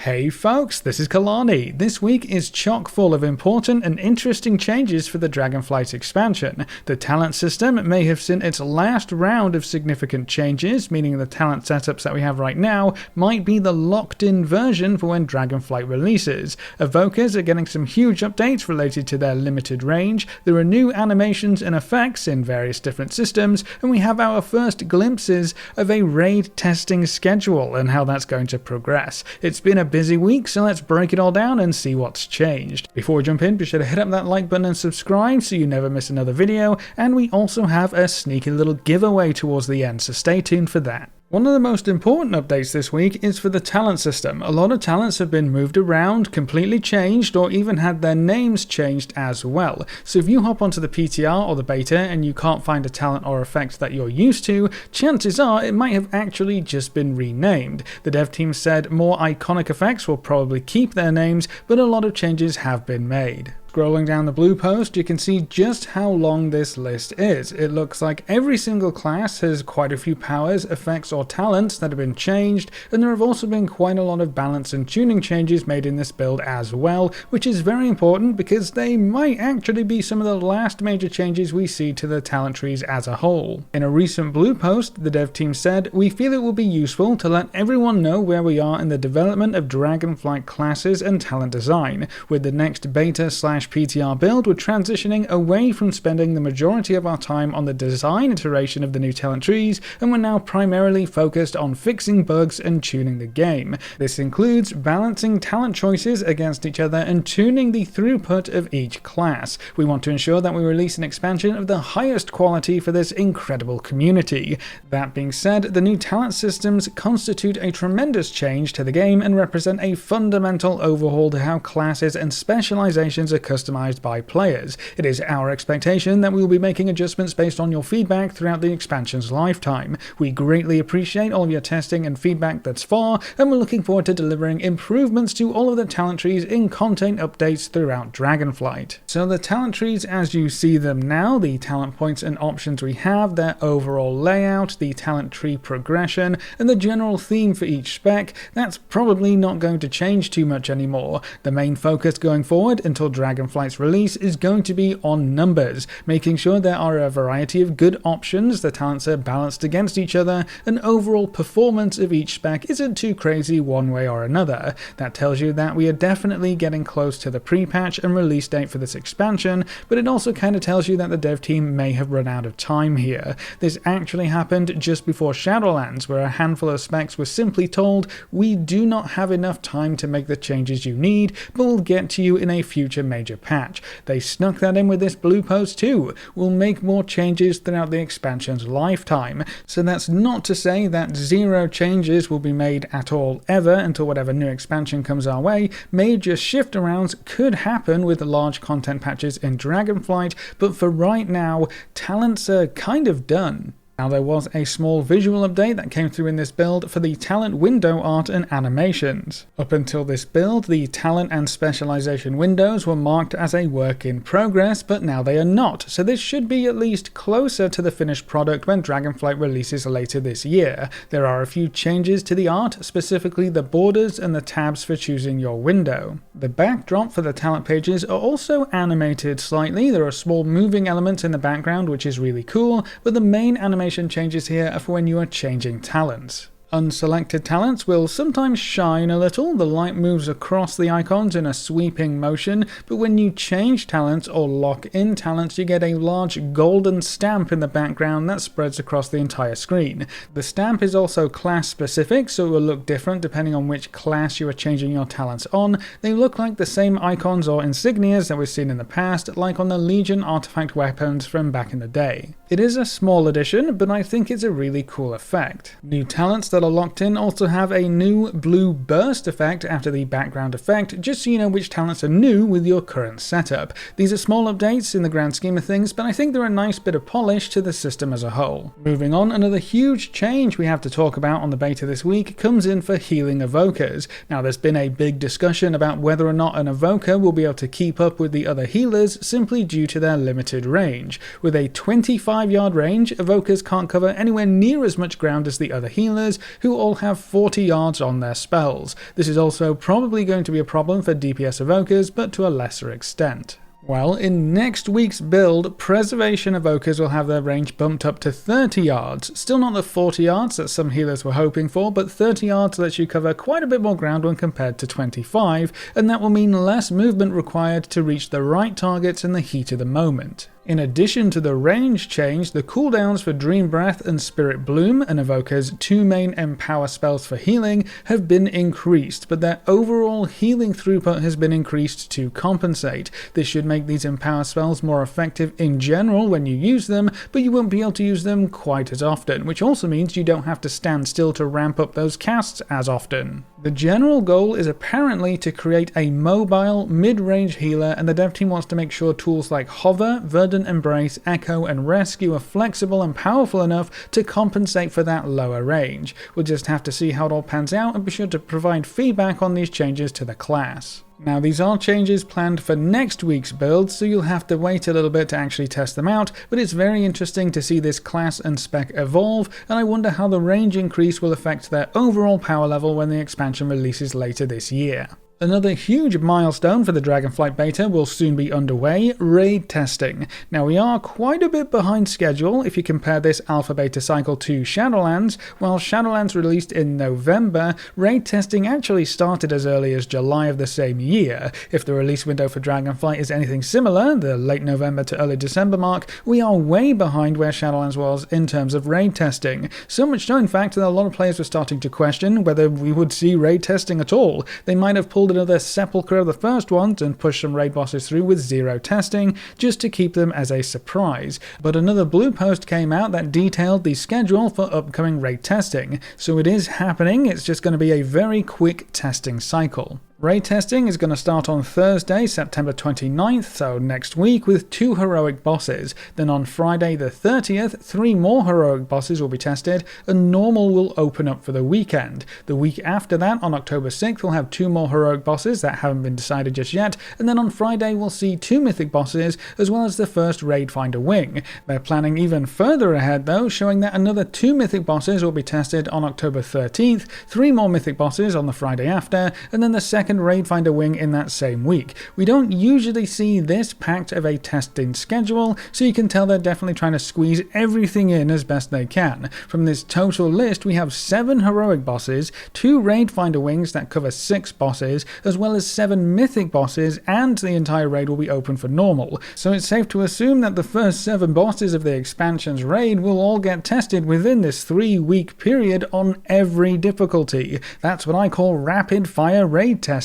Hey folks, this is Kalani. This week is chock full of important and interesting changes for the Dragonflight expansion. The talent system may have seen its last round of significant changes, meaning the talent setups that we have right now might be the locked-in version for when Dragonflight releases. Evokers are getting some huge updates related to their limited range, there are new animations and effects in various different systems, and we have our first glimpses of a raid testing schedule and how that's going to progress. It's been a busy week, so let's break it all down and see what's changed. Before we jump in, be sure to hit up that like button and subscribe so you never miss another video, and we also have a sneaky little giveaway towards the end, so stay tuned for that. One of the most important updates this week is for the talent system. A lot of talents have been moved around, completely changed, or even had their names changed as well. So if you hop onto the PTR or the beta and you can't find a talent or effect that you're used to, chances are it might have actually just been renamed. The dev team said more iconic effects will probably keep their names, but a lot of changes have been made. Scrolling down the blue post, you can see just how long this list is. It looks like every single class has quite a few powers, effects, or talents that have been changed, and there have also been quite a lot of balance and tuning changes made in this build as well, which is very important because they might actually be some of the last major changes we see to the talent trees as a whole. In a recent blue post, the dev team said, "We feel it will be useful to let everyone know where we are in the development of Dragonflight classes and talent design. With the next beta/PTR build, we're transitioning away from spending the majority of our time on the design iteration of the new talent trees, and we're now primarily focused on fixing bugs and tuning the game. This includes balancing talent choices against each other and tuning the throughput of each class. We want to ensure that we release an expansion of the highest quality for this incredible community." That being said, the new talent systems constitute a tremendous change to the game and represent a fundamental overhaul to how classes and specializations are customized by players. It is our expectation that we will be making adjustments based on your feedback throughout the expansion's lifetime. We greatly appreciate all of your testing and feedback thus far, and we're looking forward to delivering improvements to all of the talent trees in content updates throughout Dragonflight. So the talent trees as you see them now, the talent points and options we have, their overall layout, the talent tree progression, and the general theme for each spec, that's probably not going to change too much anymore. The main focus going forward until Dragonflight's release is going to be on numbers, making sure there are a variety of good options, the talents are balanced against each other, and overall performance of each spec isn't too crazy one way or another. That tells you that we are definitely getting close to the pre-patch and release date for this expansion, but it also kind of tells you that the dev team may have run out of time here. This actually happened just before Shadowlands, where a handful of specs were simply told, "We do not have enough time to make the changes you need, but we'll get to you in a future major patch." They snuck that in with this blue post too. We'll make more changes throughout the expansion's lifetime. So that's not to say that zero changes will be made at all ever until whatever new expansion comes our way. Major shift arounds could happen with large content patches in Dragonflight, but for right now, talents are kind of done. Now there was a small visual update that came through in this build for the talent window art and animations. Up until this build, the talent and specialization windows were marked as a work in progress, but now they are not, so this should be at least closer to the finished product when Dragonflight releases later this year. There are a few changes to the art, specifically the borders and the tabs for choosing your window. The backdrop for the talent pages are also animated slightly. There are small moving elements in the background, which is really cool, but the main animation changes here are for when you are changing talents. Unselected talents will sometimes shine a little, the light moves across the icons in a sweeping motion, but when you change talents or lock in talents you get a large golden stamp in the background that spreads across the entire screen. The stamp is also class specific, so it will look different depending on which class you are changing your talents on. They look like the same icons or insignias that we've seen in the past, like on the Legion artifact weapons from back in the day. It is a small addition, but I think it's a really cool effect. New talents that are locked in also have a new blue burst effect after the background effect, just so you know which talents are new with your current setup. These are small updates in the grand scheme of things, but I think they're a nice bit of polish to the system as a whole. Moving on, another huge change we have to talk about on the beta this week comes in for healing evokers. Now there's been a big discussion about whether or not an evoker will be able to keep up with the other healers simply due to their limited range. With a 25-yard range, evokers can't cover anywhere near as much ground as the other healers, who all have 40 yards on their spells. This is also probably going to be a problem for DPS Evokers, but to a lesser extent. Well, in next week's build, Preservation Evokers will have their range bumped up to 30 yards. Still not the 40 yards that some healers were hoping for, but 30 yards lets you cover quite a bit more ground when compared to 25, and that will mean less movement required to reach the right targets in the heat of the moment. In addition to the range change, the cooldowns for Dream Breath and Spirit Bloom, and Evoker's two main Empower spells for healing, have been increased, but their overall healing throughput has been increased to compensate. This should make these Empower spells more effective in general when you use them, but you won't be able to use them quite as often, which also means you don't have to stand still to ramp up those casts as often. The general goal is apparently to create a mobile, mid-range healer, and the dev team wants to make sure tools like Hover, Verdant Embrace, Echo, and Rescue are flexible and powerful enough to compensate for that lower range. We'll just have to see how it all pans out and be sure to provide feedback on these changes to the class. Now, these are changes planned for next week's build, so you'll have to wait a little bit to actually test them out, but it's very interesting to see this class and spec evolve, and I wonder how the range increase will affect their overall power level when the expansion releases later this year. Another huge milestone for the Dragonflight beta will soon be underway, raid testing. Now, we are quite a bit behind schedule if you compare this alpha beta cycle to Shadowlands. While Shadowlands released in November, raid testing actually started as early as July of the same year. If the release window for Dragonflight is anything similar, the late November to early December mark, we are way behind where Shadowlands was in terms of raid testing. So much so, in fact, that a lot of players were starting to question whether we would see raid testing at all. They might have pulled another Sepulchre of the first ones and pushed some raid bosses through with zero testing, just to keep them as a surprise. But another blue post came out that detailed the schedule for upcoming raid testing. So it is happening, it's just going to be a very quick testing cycle. Raid testing is going to start on Thursday, September 29th, so next week, with 2 heroic bosses. Then on Friday the 30th, 3 more heroic bosses will be tested, and normal will open up for the weekend. The week after that, on October 6th, we'll have 2 more heroic bosses that haven't been decided just yet, and then on Friday we'll see 2 mythic bosses, as well as the first raid finder wing. They're planning even further ahead though, showing that another 2 mythic bosses will be tested on October 13th, 3 more mythic bosses on the Friday after, and then the second raid finder wing in that same week. We don't usually see this packed of a testing schedule, so you can tell they're definitely trying to squeeze everything in as best they can. From this total list, we have 7 heroic bosses, 2 raid finder wings that cover 6 bosses, as well as 7 mythic bosses, and the entire raid will be open for normal. So it's safe to assume that the first 7 bosses of the expansion's raid will all get tested within this 3-week period on every difficulty. That's what I call rapid fire raid testing.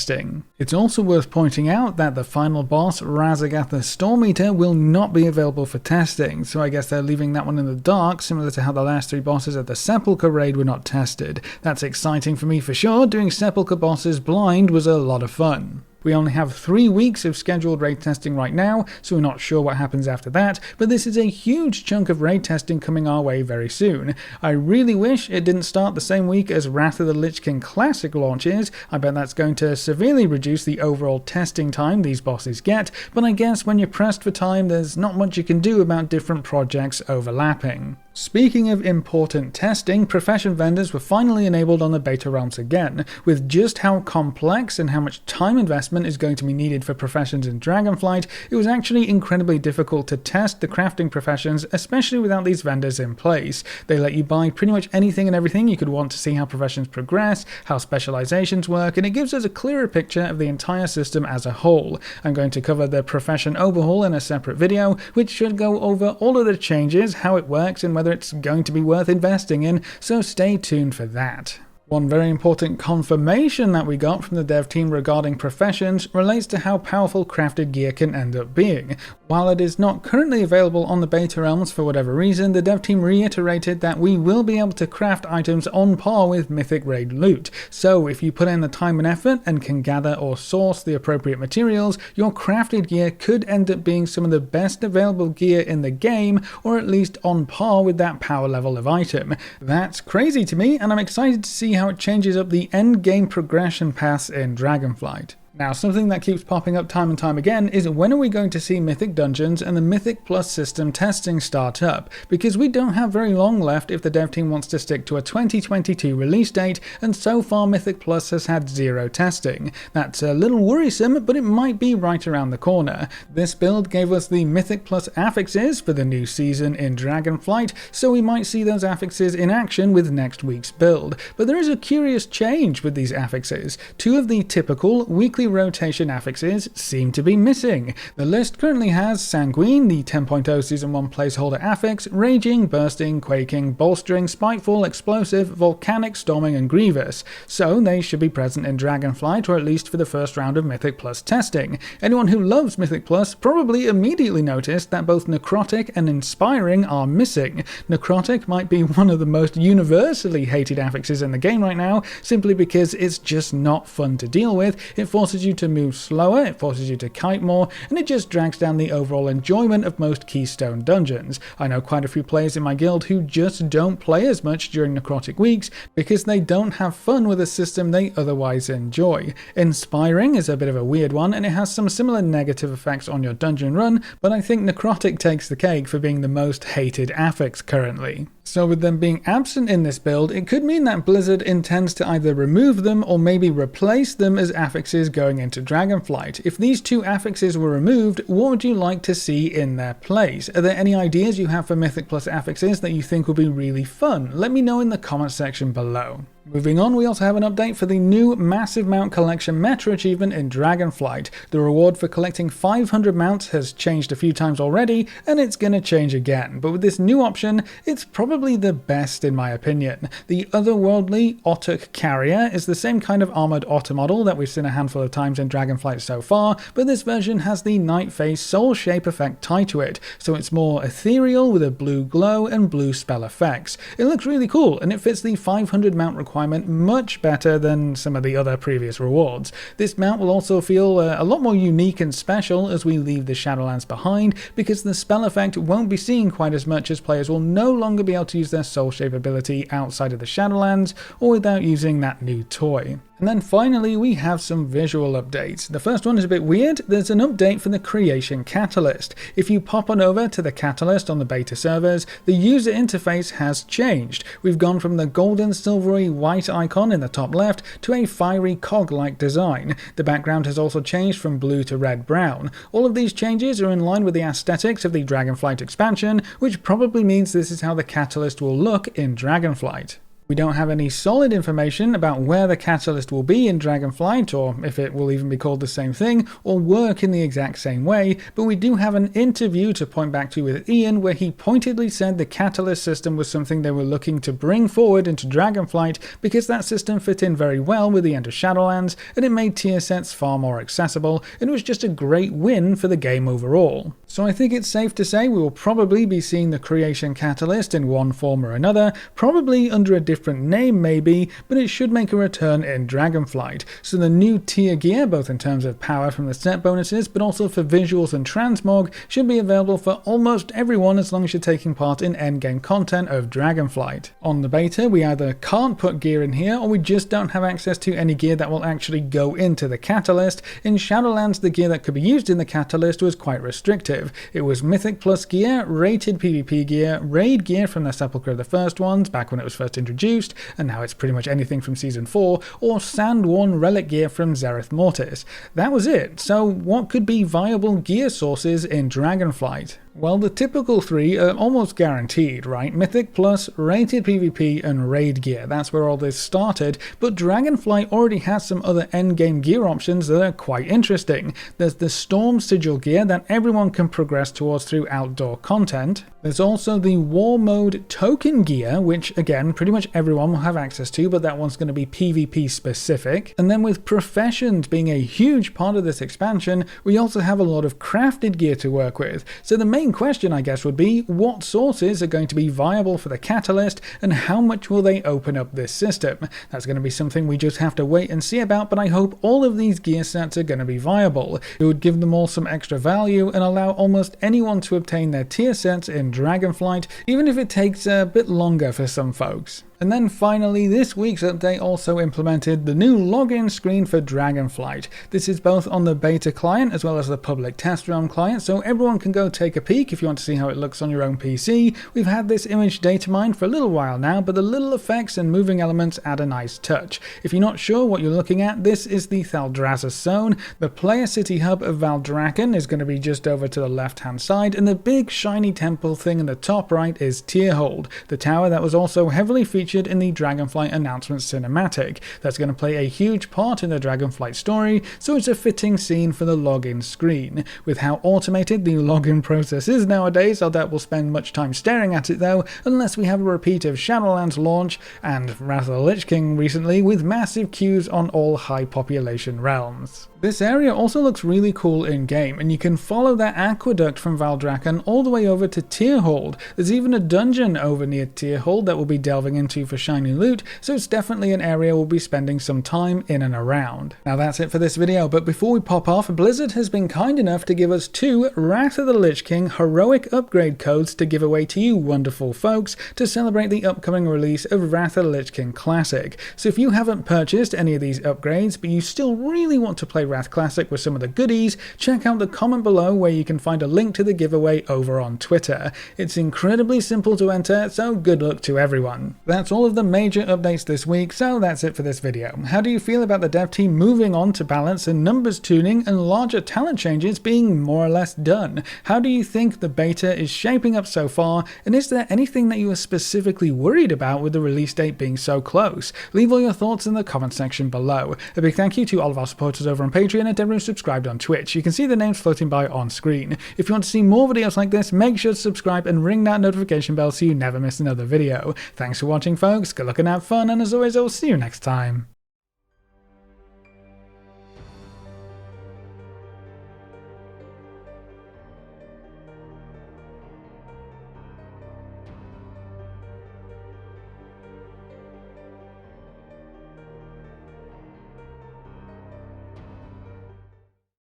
It's also worth pointing out that the final boss, Razagath the Storm Eater, will not be available for testing, so I guess they're leaving that one in the dark, similar to how the last 3 bosses at the Sepulchre raid were not tested. That's exciting for me for sure. Doing Sepulchre bosses blind was a lot of fun. We only have 3 weeks of scheduled raid testing right now, so we're not sure what happens after that, but this is a huge chunk of raid testing coming our way very soon. I really wish it didn't start the same week as Wrath of the Lich King Classic launches. I bet that's going to severely reduce the overall testing time these bosses get, but I guess when you're pressed for time, there's not much you can do about different projects overlapping. Speaking of important testing, profession vendors were finally enabled on the beta realms again. With just how complex and how much time investment is going to be needed for professions in Dragonflight, it was actually incredibly difficult to test the crafting professions, especially without these vendors in place. They let you buy pretty much anything and everything you could want to see how professions progress, how specializations work, and it gives us a clearer picture of the entire system as a whole. I'm going to cover the profession overhaul in a separate video, which should go over all of the changes, how it works, and whether it's going to be worth investing in, so stay tuned for that. One very important confirmation that we got from the dev team regarding professions relates to how powerful crafted gear can end up being. While it is not currently available on the beta realms for whatever reason, the dev team reiterated that we will be able to craft items on par with Mythic raid loot. So if you put in the time and effort and can gather or source the appropriate materials, your crafted gear could end up being some of the best available gear in the game, or at least on par with that power level of item. That's crazy to me, and I'm excited to see how it changes up the end game progression paths in Dragonflight. Now, something that keeps popping up time and time again is when are we going to see Mythic Dungeons and the Mythic Plus system testing start up? Because we don't have very long left if the dev team wants to stick to a 2022 release date, and so far Mythic Plus has had zero testing. That's a little worrisome, but it might be right around the corner. This build gave us the Mythic Plus affixes for the new season in Dragonflight, so we might see those affixes in action with next week's build. But there is a curious change with these affixes. Two of the typical weekly rotation affixes seem to be missing. The list currently has Sanguine, the 10.0 Season 1 placeholder affix, Raging, Bursting, Quaking, Bolstering, Spiteful, Explosive, Volcanic, Storming, and Grievous. So they should be present in Dragonflight, or at least for the first round of Mythic Plus testing. Anyone who loves Mythic Plus probably immediately noticed that both Necrotic and Inspiring are missing. Necrotic might be one of the most universally hated affixes in the game right now, simply because it's just not fun to deal with. It forces you to move slower, it forces you to kite more, and it just drags down the overall enjoyment of most keystone dungeons. I know quite a few players in my guild who just don't play as much during necrotic weeks because they don't have fun with a system they otherwise enjoy. Inspiring is a bit of a weird one, and it has some similar negative effects on your dungeon run, but I think necrotic takes the cake for being the most hated affix currently. So with them being absent in this build, it could mean that Blizzard intends to either remove them or maybe replace them as affixes going into Dragonflight. If these two affixes were removed, what would you like to see in their place? Are there any ideas you have for Mythic Plus affixes that you think would be really fun? Let me know in the comment section below. Moving on, we also have an update for the new Massive Mount Collection Meta achievement in Dragonflight. The reward for collecting 500 mounts has changed a few times already, and it's gonna change again. But with this new option, it's probably the best in my opinion. The otherworldly Otuk Carrier is the same kind of armored otter model that we've seen a handful of times in Dragonflight so far, but this version has the Night Face Soul Shape effect tied to it, so it's more ethereal with a blue glow and blue spell effects. It looks really cool, and it fits the 500 mount requirement much better than some of the other previous rewards. This mount will also feel a lot more unique and special as we leave the Shadowlands behind, because the spell effect won't be seen quite as much, as players will no longer be able to use their Soul Shape ability outside of the Shadowlands or without using that new toy. And then finally, we have some visual updates. The first one is a bit weird. There's an update for the Creation Catalyst. If you pop on over to the Catalyst on the beta servers, the user interface has changed. We've gone from the golden silvery white icon in the top left to a fiery cog-like design. The background has also changed from blue to red-brown. All of these changes are in line with the aesthetics of the Dragonflight expansion, which probably means this is how the Catalyst will look in Dragonflight. We don't have any solid information about where the Catalyst will be in Dragonflight, or if it will even be called the same thing, or work in the exact same way, but we do have an interview to point back to with Ian where he pointedly said the Catalyst system was something they were looking to bring forward into Dragonflight because that system fit in very well with the end of Shadowlands, and it made tier sets far more accessible, and it was just a great win for the game overall. So I think it's safe to say we will probably be seeing the Creation Catalyst in one form or another, probably under a different name maybe, but it should make a return in Dragonflight. So the new tier gear, both in terms of power from the set bonuses, but also for visuals and transmog, should be available for almost everyone as long as you're taking part in endgame content of Dragonflight. On the beta, we either can't put gear in here, or we just don't have access to any gear that will actually go into the Catalyst. In Shadowlands, the gear that could be used in the Catalyst was quite restrictive. It was Mythic Plus gear, rated PvP gear, raid gear from the Sepulchre of the First Ones, back when it was first introduced, and now it's pretty much anything from Season 4, or Sand-worn relic gear from Zereth Mortis. That was it. So what could be viable gear sources in Dragonflight? Well, the typical three are almost guaranteed, right? Mythic Plus, rated PvP, and raid gear. That's where all this started, but Dragonflight already has some other endgame gear options that are quite interesting. There's the Storm Sigil gear that everyone can progress towards through outdoor content. There's also the War Mode token gear, which again, pretty much everyone will have access to, but that one's going to be PvP specific. And then with Professions being a huge part of this expansion, we also have a lot of crafted gear to work with. So the main question, I guess, would be what sources are going to be viable for the Catalyst, and how much will they open up this system? That's going to be something we just have to wait and see about, but I hope all of these gear sets are going to be viable. It would give them all some extra value and allow almost anyone to obtain their tier sets in Dragonflight, even if it takes a bit longer for some folks. And then finally, this week's update also implemented the new login screen for Dragonflight. This is both on the beta client as well as the public test realm client, so everyone can go take a peek if you want to see how it looks on your own PC. We've had this image data mined for a little while now, but the little effects and moving elements add a nice touch. If you're not sure what you're looking at, this is the Thaldraszus zone. The player city hub of Valdrakken is going to be just over to the left hand side, and the big shiny temple thing in the top right is Tierhold, the tower that was also heavily featured in the Dragonflight announcement cinematic. That's going to play a huge part in the Dragonflight story, so it's a fitting scene for the login screen. With how automated the login process is nowadays, I doubt we'll spend much time staring at it though, unless we have a repeat of Shadowlands launch and Wrath of the Lich King recently, with massive queues on all high population realms. This area also looks really cool in game, and you can follow that aqueduct from Valdrakken all the way over to Tierhold. There's even a dungeon over near Tierhold that we'll be delving into for shiny loot, so it's definitely an area we'll be spending some time in and around. Now that's it for this video, but before we pop off, Blizzard has been kind enough to give us 2 Wrath of the Lich King heroic upgrade codes to give away to you wonderful folks to celebrate the upcoming release of Wrath of the Lich King Classic. So if you haven't purchased any of these upgrades, but you still really want to play Wrath Classic with some of the goodies, check out the comment below where you can find a link to the giveaway over on Twitter. It's incredibly simple to enter, so good luck to everyone. That's all of the major updates this week, so that's it for this video. How do you feel about the dev team moving on to balance and numbers tuning and larger talent changes being more or less done? How do you think the beta is shaping up so far, and is there anything that you are specifically worried about with the release date being so close? Leave all your thoughts in the comment section below. A big thank you to all of our supporters over on Patreon and everyone subscribed on Twitch. You can see the names floating by on screen. If you want to see more videos like this, make sure to subscribe and ring that notification bell so you never miss another video. Thanks for watching folks, good luck and have fun, and as always I will see you next time.